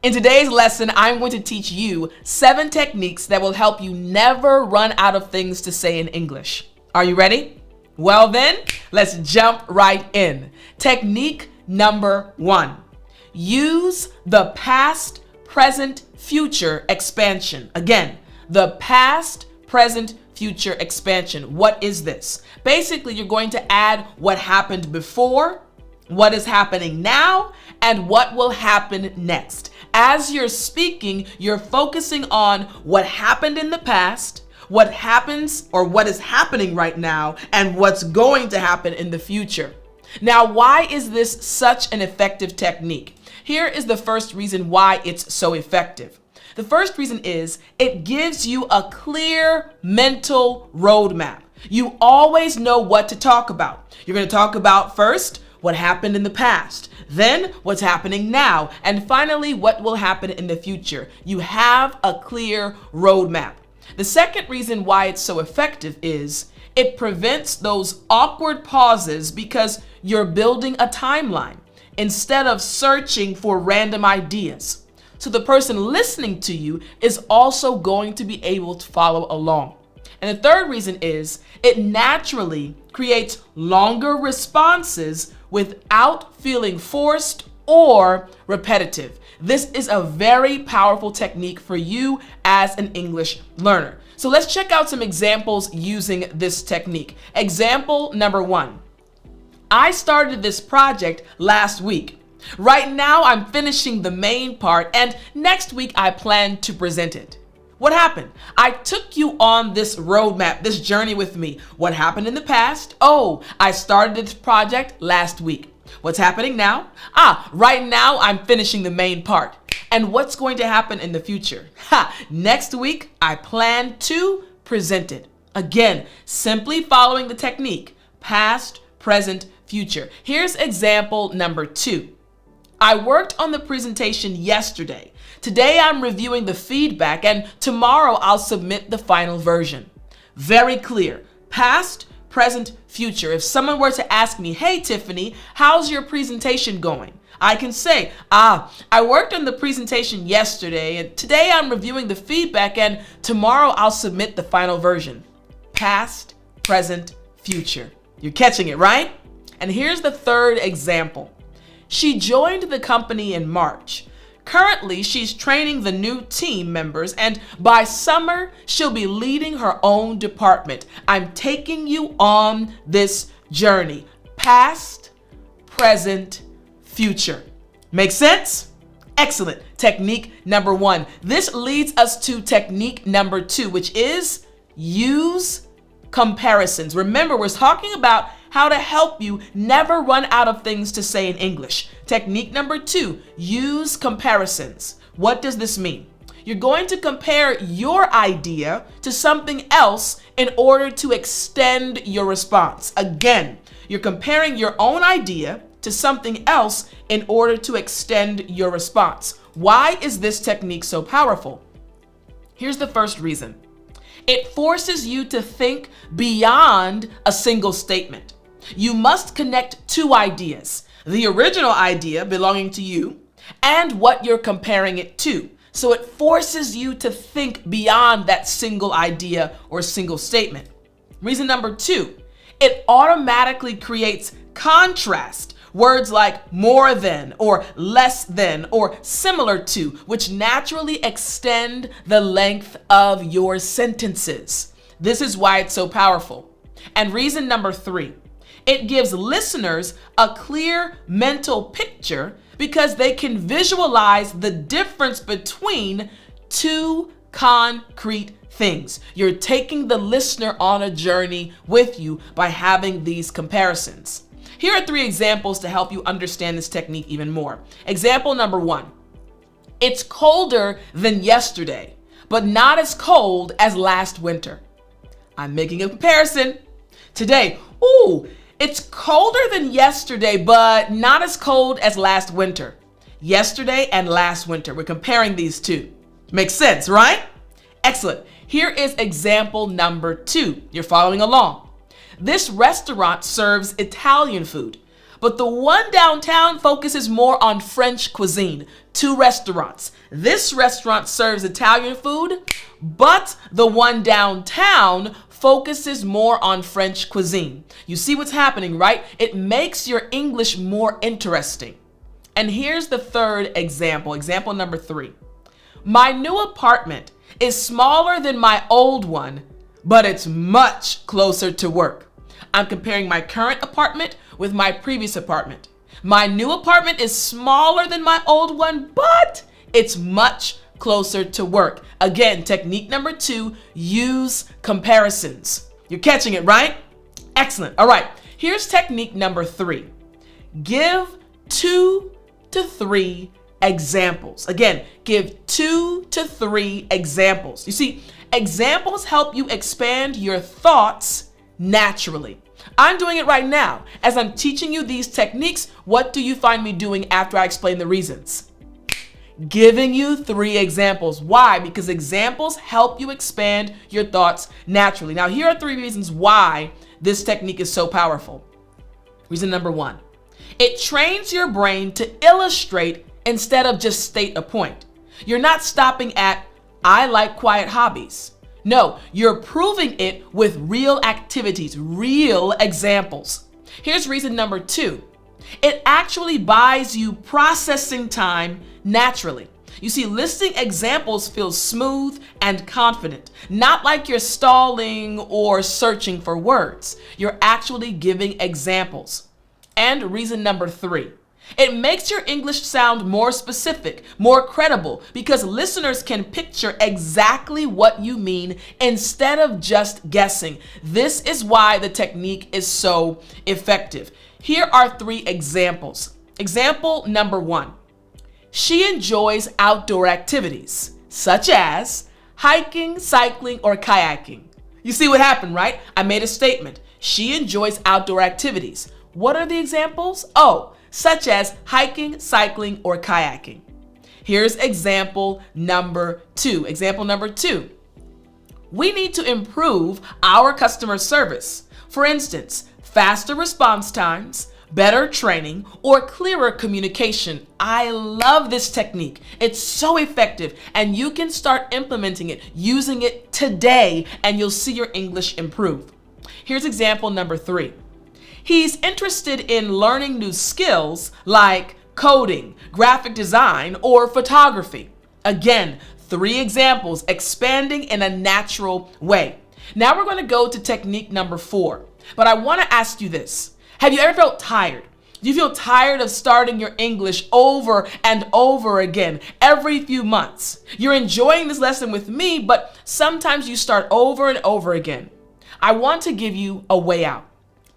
In today's lesson, I'm going to teach you 7 techniques that will help you never run out of things to say in English. Are you ready? Well then, let's jump right in. Technique number 1. Use the past, present, future expansion. Again, the past, present, future expansion. What is this? Basically, you're going to add what happened before, what is happening now, and what will happen next. As you're speaking, you're focusing on what happened in the past, what happens or what is happening right now, and what's going to happen in the future. Now, why is this such an effective technique? Here is the first reason why it's so effective. The first reason is it gives you a clear mental roadmap. You always know what to talk about. You're going to talk about first what happened in the past, then what's happening now, and finally what will happen in the future. You have a clear roadmap. The second reason why it's so effective is it prevents those awkward pauses because you're building a timeline instead of searching for random ideas. So the person listening to you is also going to be able to follow along. And the third reason is it naturally creates longer responses without feeling forced or repetitive. This is a very powerful technique for you as an English learner. So let's check out some examples using this technique. Example number 1. I started this project last week. Right now I'm finishing the main part, and next week I plan to present it. What happened? I took you on this roadmap, this journey with me. What happened in the past? Oh, I started this project last week. What's happening now? Right now I'm finishing the main part. And what's going to happen in the future? Next week I plan to present it. Again, simply following the technique, past, present, future. Here's example number 2. I worked on the presentation yesterday. Today I'm reviewing the feedback, and tomorrow I'll submit the final version. Very clear. Past, present, future. If someone were to ask me, hey Tiffany, how's your presentation going? I can say, I worked on the presentation yesterday, and today I'm reviewing the feedback, and tomorrow I'll submit the final version. Past, present, future. You're catching it, right? And here's the third example. She joined the company in March. Currently, she's training the new team members, and by summer, she'll be leading her own department. I'm taking you on this journey. Past, present, future. Make sense? Excellent. Technique number 1. This leads us to technique number 2, which is use comparisons. Remember, we're talking about how to help you never run out of things to say in English. Technique number 2, use comparisons. What does this mean? You're going to compare your idea to something else in order to extend your response. Again, you're comparing your own idea to something else in order to extend your response. Why is this technique so powerful? Here's the first reason. It forces you to think beyond a single statement. You must connect 2 ideas, the original idea belonging to you and what you're comparing it to. So it forces you to think beyond that single idea or single statement. Reason number 2, it automatically creates contrast. Words like more than or less than or similar to, which naturally extend the length of your sentences. This is why it's so powerful. And reason number 3, it gives listeners a clear mental picture because they can visualize the difference between 2 concrete things. You're taking the listener on a journey with you by having these comparisons. Here are 3 examples to help you understand this technique even more. Example number 1. It's colder than yesterday, but not as cold as last winter. I'm making a comparison. Today, it's colder than yesterday, but not as cold as last winter. Yesterday and last winter. We're comparing these 2. Makes sense, right? Excellent. Here is example number 2. You're following along. This restaurant serves Italian food, But the one downtown focuses more on French cuisine. 2 restaurants. This restaurant serves Italian food, but the one downtown focuses more on French cuisine. You see what's happening, right? It makes your English more interesting. And here's the third example, example number 3. My new apartment is smaller than my old one, but it's much closer to work. I'm comparing my current apartment with my previous apartment. My new apartment is smaller than my old one, but it's much closer to work. Again, technique number 2, use comparisons. You're catching it, right? Excellent. All right, here's technique number 3. Give 2 to 3 examples. Again, give 2 to 3 examples. You see, examples help you expand your thoughts naturally. I'm doing it right now. As I'm teaching you these techniques, what do you find me doing after I explain the reasons? Giving you 3 examples. Why? Because examples help you expand your thoughts naturally. Now, here are 3 reasons why this technique is so powerful. Reason number 1, it trains your brain to illustrate instead of just state a point. You're not stopping at, I like quiet hobbies. No, you're proving it with real activities, real examples. Here's reason number 2. It actually buys you processing time naturally. You see, listing examples feels smooth and confident, not like you're stalling or searching for words. You're actually giving examples. And reason number 3, it makes your English sound more specific, more credible, because listeners can picture exactly what you mean instead of just guessing. This is why the technique is so effective. Here are 3 examples. Example number 1. She enjoys outdoor activities, such as hiking, cycling, or kayaking. You see what happened, right? I made a statement. She enjoys outdoor activities. What are the examples? Oh, such as hiking, cycling, or kayaking. Here's example number 2. Example number 2. We need to improve our customer service. For instance, faster response times, better training, or clearer communication. I love this technique. It's so effective, and you can start implementing it, using it today, and you'll see your English improve. Here's example number 3. He's interested in learning new skills like coding, graphic design, or photography. Again, 3 examples, expanding in a natural way. Now we're going to go to technique number 4. But I want to ask you this. Have you ever felt tired? Do you feel tired of starting your English over and over again every few months? You're enjoying this lesson with me, but sometimes you start over and over again. I want to give you a way out.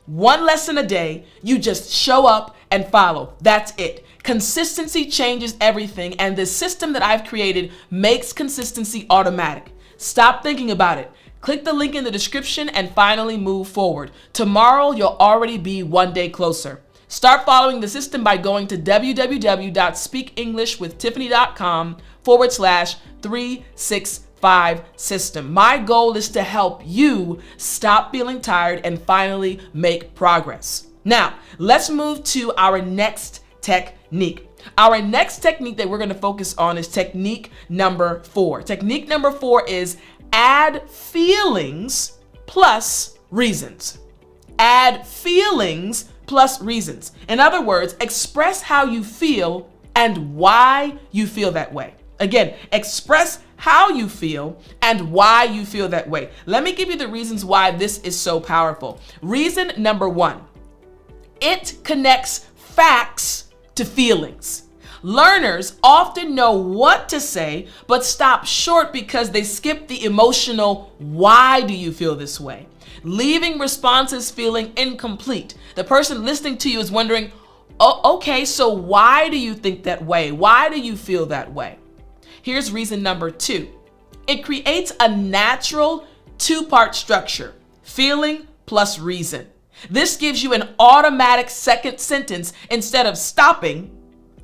1 lesson a day, you just show up and follow. That's it. Consistency changes everything, and the system that I've created makes consistency automatic. Stop thinking about it. Click the link in the description and finally move forward. Tomorrow, you'll already be 1 day closer. Start following the system by going to www.speakenglishwithttiffani.com/365 system. My goal is to help you stop feeling tired and finally make progress. Now, let's move to our next technique. Our next technique that we're going to focus on is technique number 4. Technique number 4 is add feelings plus reasons. Add feelings plus reasons. In other words, express how you feel and why you feel that way. Again, express how you feel and why you feel that way. Let me give you the reasons why this is so powerful. Reason number 1, it connects facts to feelings. Learners often know what to say, but stop short because they skip the emotional, why do you feel this way? Leaving responses feeling incomplete. The person listening to you is wondering, oh, okay, so why do you think that way? Why do you feel that way? Here's reason number 2. It creates a natural 2-part structure, feeling plus reason. This gives you an automatic second sentence instead of stopping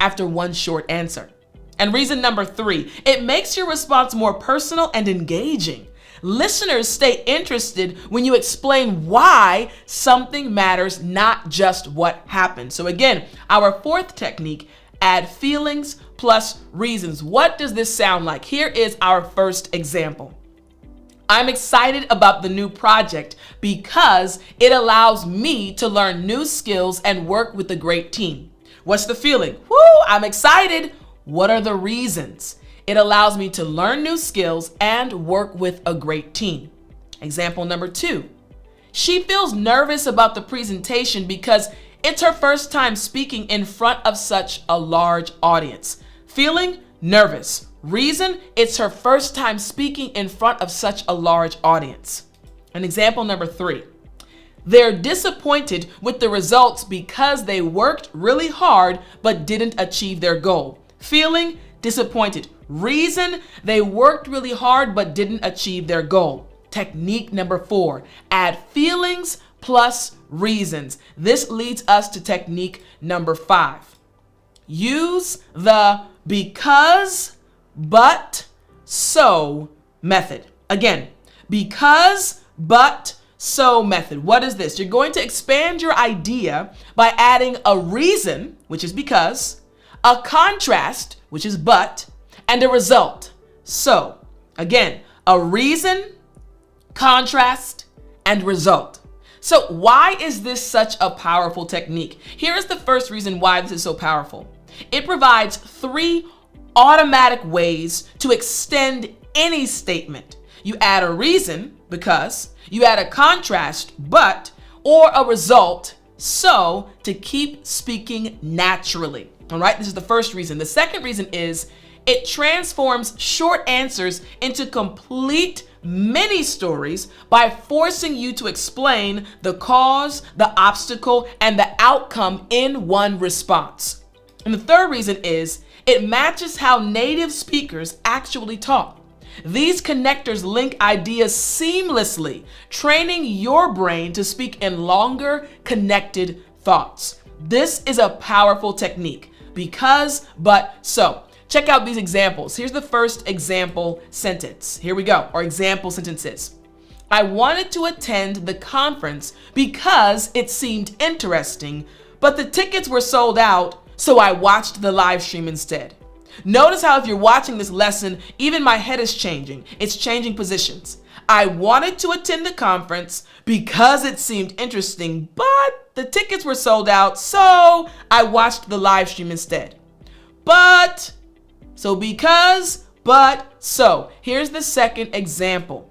after 1 short answer. And reason number 3, it makes your response more personal and engaging. Listeners stay interested when you explain why something matters, not just what happened. So again, our fourth technique, add feelings plus reasons. What does this sound like? Here is our first example. I'm excited about the new project because it allows me to learn new skills and work with a great team. What's the feeling? Woo, I'm excited. What are the reasons? It allows me to learn new skills and work with a great team. Example number 2. She feels nervous about the presentation because it's her first time speaking in front of such a large audience. Feeling nervous. Reason, it's her first time speaking in front of such a large audience. And example number 3. They're disappointed with the results because they worked really hard but didn't achieve their goal. Feeling disappointed. Reason, they worked really hard but didn't achieve their goal. Technique number 4, add feelings plus reasons. This leads us to technique number 5. Use the because, but, so method. Again, because, but, so method. What is this? You're going to expand your idea by adding a reason, which is because, a contrast, which is but, and a result. So, again, a reason, contrast, and result. So why is this such a powerful technique? Here is the first reason why this is so powerful. It provides 3 automatic ways to extend any statement. You add a reason, because, you add a contrast, but, or a result, so, to keep speaking naturally. All right, this is the first reason. The second reason is it transforms short answers into complete mini stories by forcing you to explain the cause, the obstacle, and the outcome in one response. And the third reason is it matches how native speakers actually talk. These connectors link ideas seamlessly, training your brain to speak in longer, connected thoughts. This is a powerful technique. Because, but, so. Check out these examples. Here's the first example sentence. Here we go, or example sentences. I wanted to attend the conference because it seemed interesting, but the tickets were sold out, so I watched the live stream instead. Notice how if you're watching this lesson, even my head is changing. It's changing positions. I wanted to attend the conference because it seemed interesting, but the tickets were sold out, so I watched the live stream instead. But, so because, but, so. Here's the second example.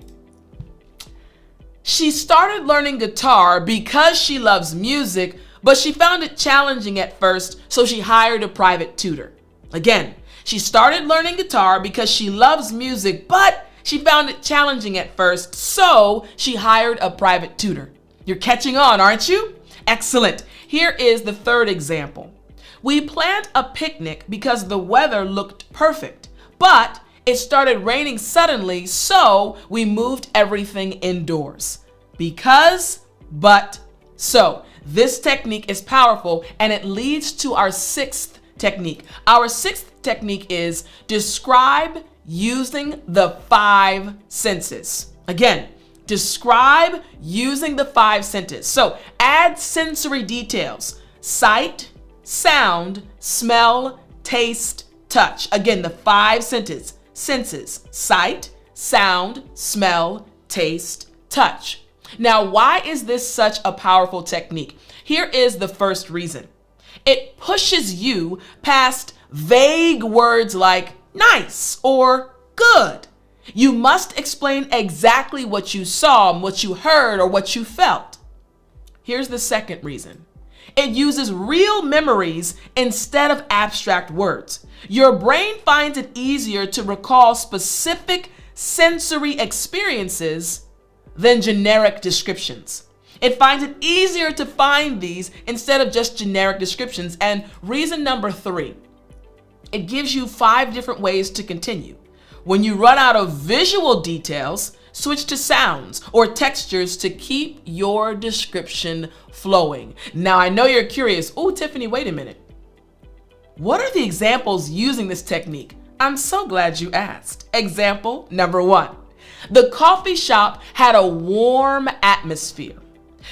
She started learning guitar because she loves music, but she found it challenging at first, so she hired a private tutor. Again, she started learning guitar because she loves music, but she found it challenging at first, so she hired a private tutor. You're catching on, aren't you? Excellent. Here is the third example. We planned a picnic because the weather looked perfect, but it started raining suddenly, so we moved everything indoors. Because, but, so. This technique is powerful, and it leads to our 6th technique. Our 6th technique is describe using the 5 senses. Again, describe using the 5 senses. So add sensory details: sight, sound, smell, taste, touch. Again, the 5 senses: sight, sound, smell, taste, touch. Now, why is this such a powerful technique? Here is the first reason. It pushes you past vague words like nice or good. You must explain exactly what you saw, what you heard, or what you felt. Here's the second reason. It uses real memories instead of abstract words. Your brain finds it easier to recall specific sensory experiences than generic descriptions. It finds it easier to find these instead of just generic descriptions. And reason number 3, it gives you 5 different ways to continue. When you run out of visual details, switch to sounds or textures to keep your description flowing. Now, I know you're curious. Oh, Tiffany, wait a minute. What are the examples using this technique? I'm so glad you asked. Example number 1. The coffee shop had a warm atmosphere.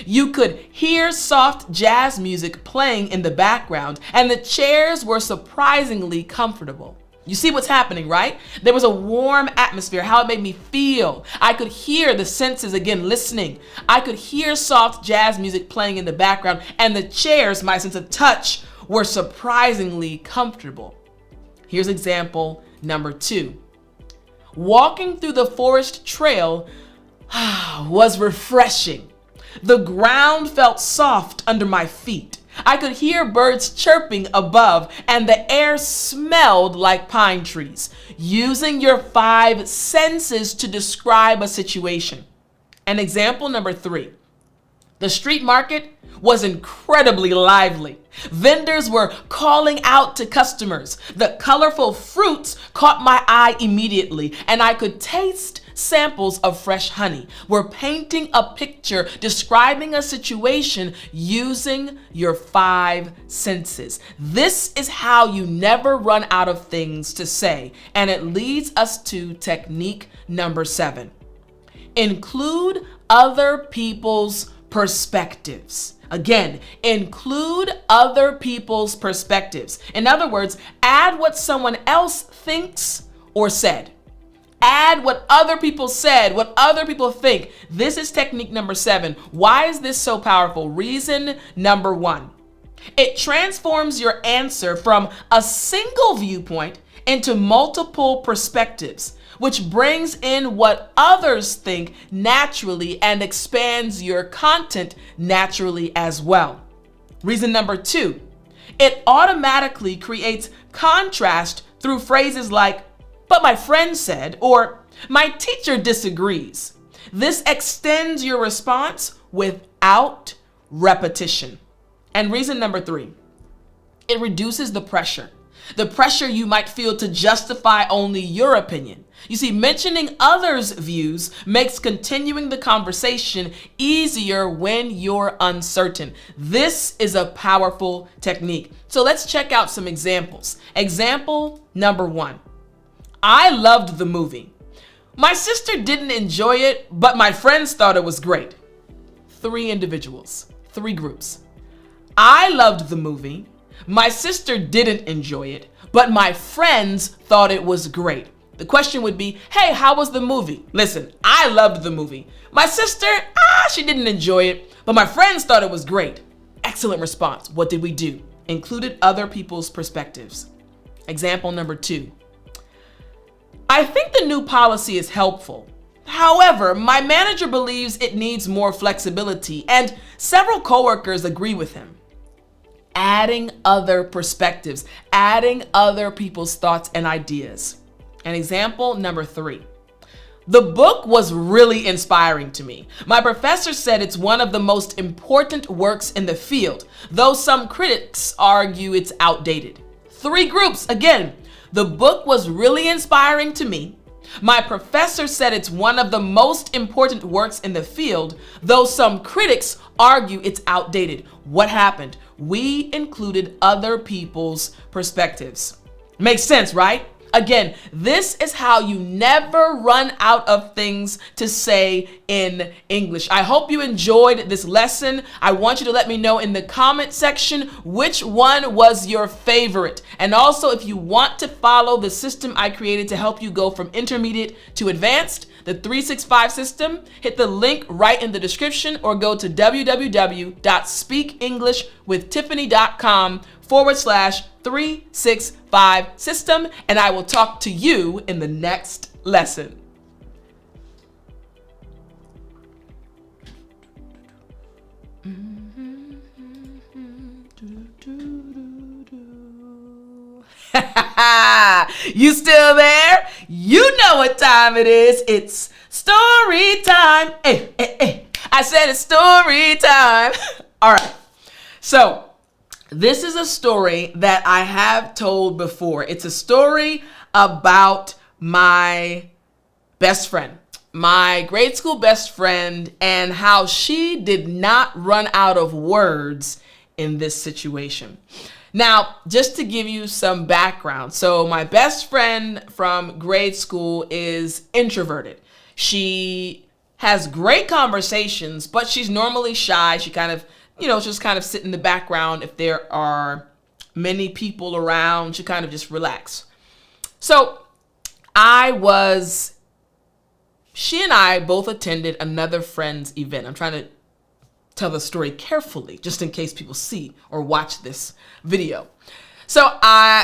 You could hear soft jazz music playing in the background, and the chairs were surprisingly comfortable. You see what's happening, right? There was a warm atmosphere, how it made me feel. I could hear the senses again listening. I could hear soft jazz music playing in the background, and the chairs, my sense of touch, were surprisingly comfortable. Here's example number 2. Walking through the forest trail was refreshing. The ground felt soft under my feet. I could hear birds chirping above, and the air smelled like pine trees. Using your 5 senses to describe a situation. And example number 3. The street market was incredibly lively. Vendors were calling out to customers. The colorful fruits caught my eye immediately, and I could taste samples of fresh honey. We're painting a picture, describing a situation using your 5 senses. This is how you never run out of things to say, and it leads us to technique number 7. Include other people's perspectives. Again, include other people's perspectives. In other words, add what someone else thinks or said. Add what other people said, what other people think. This is technique number 7. Why is this so powerful? Reason number 1. It transforms your answer from a single viewpoint into multiple perspectives, which brings in what others think naturally and expands your content naturally as well. Reason number 2, it automatically creates contrast through phrases like, "But my friend said," or "My teacher disagrees." This extends your response without repetition. And reason number 3, it reduces the pressure. The pressure you might feel to justify only your opinion. You see, mentioning others' views makes continuing the conversation easier when you're uncertain. This is a powerful technique. So let's check out some examples. Example number 1. I loved the movie. My sister didn't enjoy it, but my friends thought it was great. 3 individuals, 3 groups. I loved the movie. My sister didn't enjoy it, but my friends thought it was great. The question would be, hey, how was the movie? Listen, I loved the movie. My sister, she didn't enjoy it, but my friends thought it was great. Excellent response. What did we do? Included other people's perspectives. Example number 2. I think the new policy is helpful. However, my manager believes it needs more flexibility, and several coworkers agree with him. Adding other perspectives, adding other people's thoughts and ideas. And example number 3. The book was really inspiring to me. My professor said it's one of the most important works in the field, though some critics argue it's outdated. 3 groups, again. The book was really inspiring to me. My professor said it's one of the most important works in the field, though some critics argue it's outdated. What happened? We included other people's perspectives. Makes sense, right? Again, this is how you never run out of things to say in English. I hope you enjoyed this lesson. I want you to let me know in the comment section which one was your favorite. And also, if you want to follow the system I created to help you go from intermediate to advanced, the 365 system, hit the link right in the description or go to www.speakenglish.com/365 system, and I will talk to you in the next lesson. You still there? You know what time it is. It's story time. Hey, hey, hey. I said it's story time. All right. So this is a story that I have told before. It's a story about my best friend, my grade school best friend, and how she did not run out of words in this situation. Now, just to give you some background, so my best friend from grade school is introverted. She has great conversations, but she's normally shy. She kind of, just kind of sit in the background. If there are many people around, she kind of just relax. So she and I both attended another friend's event. I'm trying to tell the story carefully, just in case people see or watch this video. So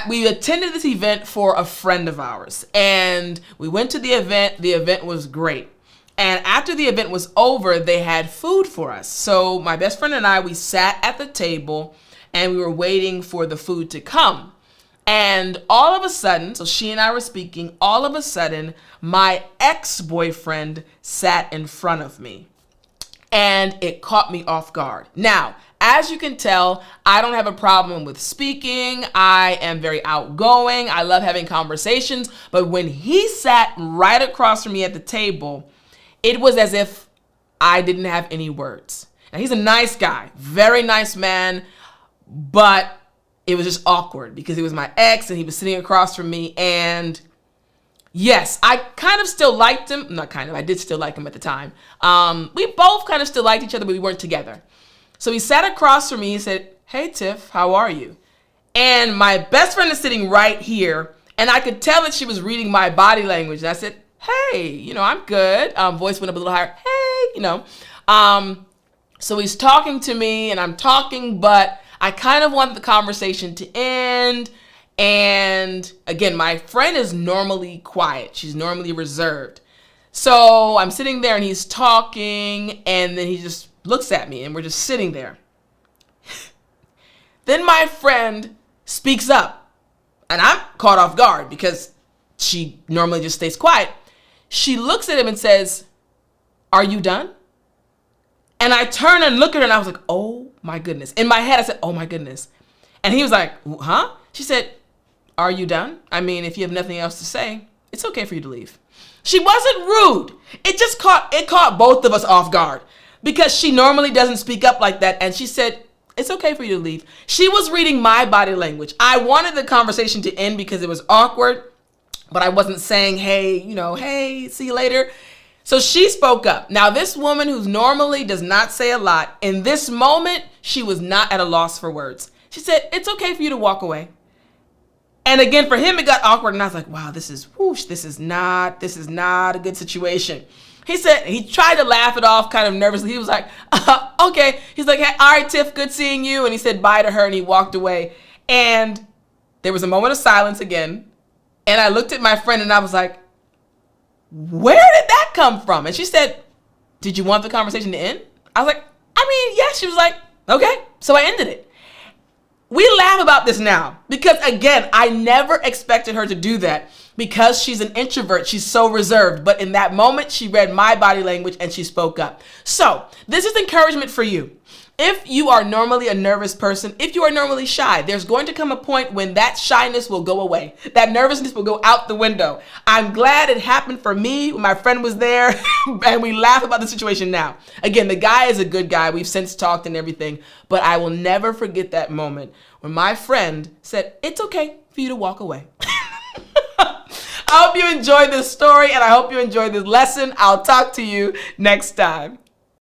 we attended this event for a friend of ours, and we went to the event. The event was great. And after the event was over, they had food for us. So my best friend and I, we sat at the table and we were waiting for the food to come. And all of a sudden, so she and I were speaking, all of a sudden, my ex-boyfriend sat in front of me. And it caught me off guard. Now, as you can tell, I don't have a problem with speaking. I am very outgoing. I love having conversations. But when he sat right across from me at the table, it was as if I didn't have any words. Now, he's a nice guy, very nice man, but it was just awkward because he was my ex and he was sitting across from me. And yes, I kind of still liked him. Not kind of, I did still like him at the time. We both kind of still liked each other, but we weren't together. So he sat across from me and said, "Hey, Tiff, how are you?" And my best friend is sitting right here. And I could tell that she was reading my body language. And I said, "Hey, I'm good." Voice went up a little higher. "Hey, So he's talking to me and I'm talking, but I kind of want the conversation to end. And again, my friend is normally quiet. She's normally reserved. So I'm sitting there and he's talking, and then he just looks at me and we're just sitting there. Then my friend speaks up and I'm caught off guard because she normally just stays quiet. She looks at him and says, "Are you done?" And I turn and look at her and I was like, oh my goodness. In my head, I said, "Oh my goodness." And he was like, "Huh?" She said, "Are you done? I mean, if you have nothing else to say, it's okay for you to leave." She wasn't rude. It caught both of us off guard because she normally doesn't speak up like that. And she said, "It's okay for you to leave." She was reading my body language. I wanted the conversation to end because it was awkward, but I wasn't saying, hey, hey, see you later. So she spoke up. Now, this woman who normally does not say a lot, in this moment, she was not at a loss for words. She said, "It's okay for you to walk away." And again, for him, it got awkward. And I was like, wow, this is not a good situation. He said, he tried to laugh it off kind of nervously. He was like, okay. He's like, "Hey, all right, Tiff, good seeing you." And he said bye to her and he walked away. And there was a moment of silence again. And I looked at my friend and I was like, where did that come from? And she said, "Did you want the conversation to end?" I was like, yes. She was like, okay. So I ended it. We laugh about this now because, again, I never expected her to do that because she's an introvert. She's so reserved. But in that moment, she read my body language and she spoke up. So this is encouragement for you. If you are normally a nervous person, if you are normally shy, there's going to come a point when that shyness will go away. That nervousness will go out the window. I'm glad it happened for me when my friend was there and we laugh about the situation now. Again, the guy is a good guy. We've since talked and everything, but I will never forget that moment when my friend said, "It's okay for you to walk away." I hope you enjoyed this story and I hope you enjoyed this lesson. I'll talk to you next time.